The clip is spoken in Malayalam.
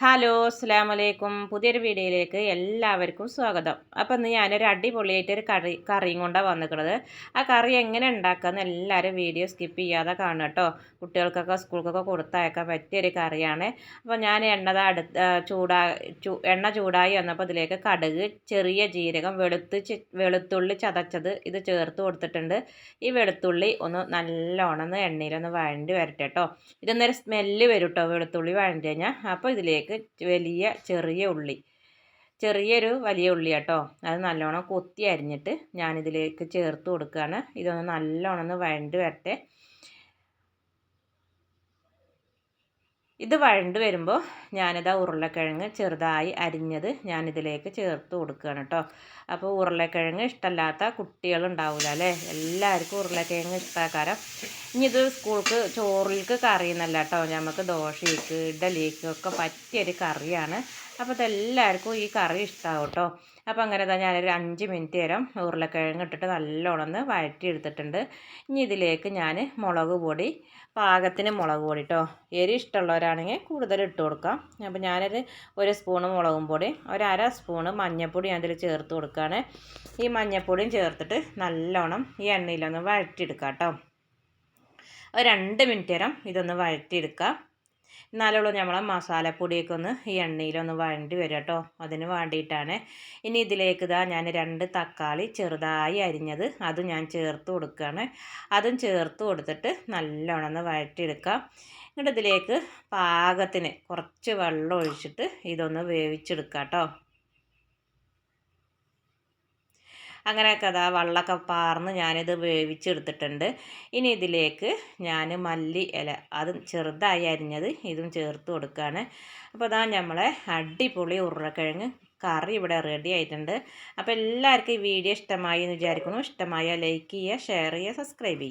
ഹലോ അസ്സലാമലൈക്കും. പുതിയൊരു വീഡിയോയിലേക്ക് എല്ലാവർക്കും സ്വാഗതം. അപ്പോൾ ഇന്ന് ഞാനൊരു അടിപൊളിയായിട്ടൊരു കറിയും കൊണ്ടാണ് വന്നിട്ടുള്ളത്. ആ കറി എങ്ങനെ ഉണ്ടാക്കാമെന്ന് എല്ലാവരും വീഡിയോ സ്കിപ്പ് ചെയ്യാതെ കാണുക കേട്ടോ. കുട്ടികൾക്കൊക്കെ സ്കൂൾക്കൊക്കെ കൊടുത്തയക്കാൻ പറ്റിയൊരു കറിയാണ്. അപ്പോൾ ഞാൻ എണ്ണ ചൂടായി വന്നപ്പോൾ ഇതിലേക്ക് കടുക്, ചെറിയ ജീരകം, വെളുത്തുള്ളി ചതച്ചത് ഇത് ചേർത്ത് കൊടുത്തിട്ടുണ്ട്. ഈ വെളുത്തുള്ളി ഒന്ന് നല്ലോണം എണ്ണയിലൊന്ന് വഴണ്ടി വരട്ടെ കേട്ടോ. ഇതൊന്നൊരു സ്മെല്ല് വരും കേട്ടോ വെളുത്തുള്ളി വഴണ്ടി കഴിഞ്ഞാൽ. അപ്പോൾ ഇതിലേക്ക് ചെറിയൊരു വലിയ ഉള്ളി കേട്ടോ, അത് നല്ലോണം കൊത്തി അരിഞ്ഞിട്ട് ഞാനിതിലേക്ക് ചേർത്ത് കൊടുക്കുകയാണ്. ഇതൊന്ന് നല്ലോണം ഒന്ന് വഴണ്ട് വരട്ടെ. ഇത് വഴണ്ട് വരുമ്പോൾ ഞാനിതാ ഉരുളക്കിഴങ്ങ് ചെറുതായി അരിഞ്ഞത് ഞാനിതിലേക്ക് ചേർത്ത് കൊടുക്കുകയാണ് കേട്ടോ. അപ്പോൾ ഉരുളക്കിഴങ്ങ് ഇഷ്ടമല്ലാത്ത കുട്ടികളുണ്ടാവില്ല അല്ലേ, എല്ലാവർക്കും ഉരുളക്കിഴങ്ങ് ഇഷ്ടമാക്കാരം. ഇനി ഇത് സ്കൂൾക്ക് ചോറിലേക്ക് കറിയെന്നല്ല കേട്ടോ, നമുക്ക് ദോശയ്ക്ക് ഇഡലിക്ക് ഒക്കെ പറ്റിയൊരു കറിയാണ്. അപ്പോൾ ഇതെല്ലാവർക്കും ഈ കറി ഇഷ്ടമാവും കേട്ടോ. അപ്പോൾ അങ്ങനെ തന്നെ ഞാനൊരു 5 മിനിറ്റ് നേരം ഉരുളക്കിഴങ്ങ് ഇട്ടിട്ട് നല്ലോണം ഒന്ന് വഴറ്റിയെടുത്തിട്ടുണ്ട്. ഇനി ഇതിലേക്ക് ഞാൻ മുളക് പൊടി, പാകത്തിന് മുളക് പൊടി കേട്ടോ, എരി ഇഷ്ടമുള്ളവരാണെങ്കിൽ കൂടുതൽ ഇട്ട് കൊടുക്കാം. അപ്പോൾ ഒരു സ്പൂണ് മുളകും പൊടി, അര സ്പൂണ് മഞ്ഞൾപ്പൊടി അതിൽ ചേർത്ത് കൊടുക്കുകയാണ്. ഈ മഞ്ഞൾപ്പൊടിയും ചേർത്തിട്ട് നല്ലോണം ഈ എണ്ണയിലൊന്ന് വഴറ്റിയെടുക്കാം കേട്ടോ. ഒരു 2 മിനിറ്റ് നേരം ഇതൊന്ന് വഴറ്റിയെടുക്കാം. എന്നാലുള്ളൂ നമ്മളെ മസാലപ്പൊടിയൊക്കെ ഒന്ന് ഈ എണ്ണയിലൊന്ന് വഴണ്ടി വരും കേട്ടോ, അതിന് വേണ്ടിയിട്ടാണ്. ഇനി ഇതിലേക്ക് ഞാൻ 2 തക്കാളി ചെറുതായി അരിഞ്ഞത് അതും ഞാൻ ചേർത്ത് കൊടുക്കുകയാണ്. അതും ചേർത്ത് കൊടുത്തിട്ട് നല്ലോണം ഒന്ന് വഴറ്റിയെടുക്കാം. എന്നിട്ട് ഇതിലേക്ക് പാകത്തിന് കുറച്ച് വെള്ളം ഒഴിച്ചിട്ട് ഇതൊന്ന് വേവിച്ചെടുക്കാം കേട്ടോ. അങ്ങനെയൊക്കെ അതാ വെള്ളമൊക്കെ പാർന്ന് ഞാനിത് വേവിച്ചെടുത്തിട്ടുണ്ട്. ഇനി ഇതിലേക്ക് ഞാൻ മല്ലി ഇല അതും ചെറുതായി അരിഞ്ഞത് ഇതും ചേർത്ത് കൊടുക്കുകയാണ്. അപ്പോൾ അതാ നമ്മളെ അടിപൊളി ഉരുളക്കിഴങ്ങ് കറി ഇവിടെ റെഡി ആയിട്ടുണ്ട്. അപ്പോൾ എല്ലാവർക്കും ഈ വീഡിയോ ഇഷ്ടമായി എന്ന് വിചാരിക്കുന്നു. ഇഷ്ടമായാൽ ലൈക്ക് ചെയ്യുക, ഷെയർ ചെയ്യുക, സബ്സ്ക്രൈബ് ചെയ്യുക.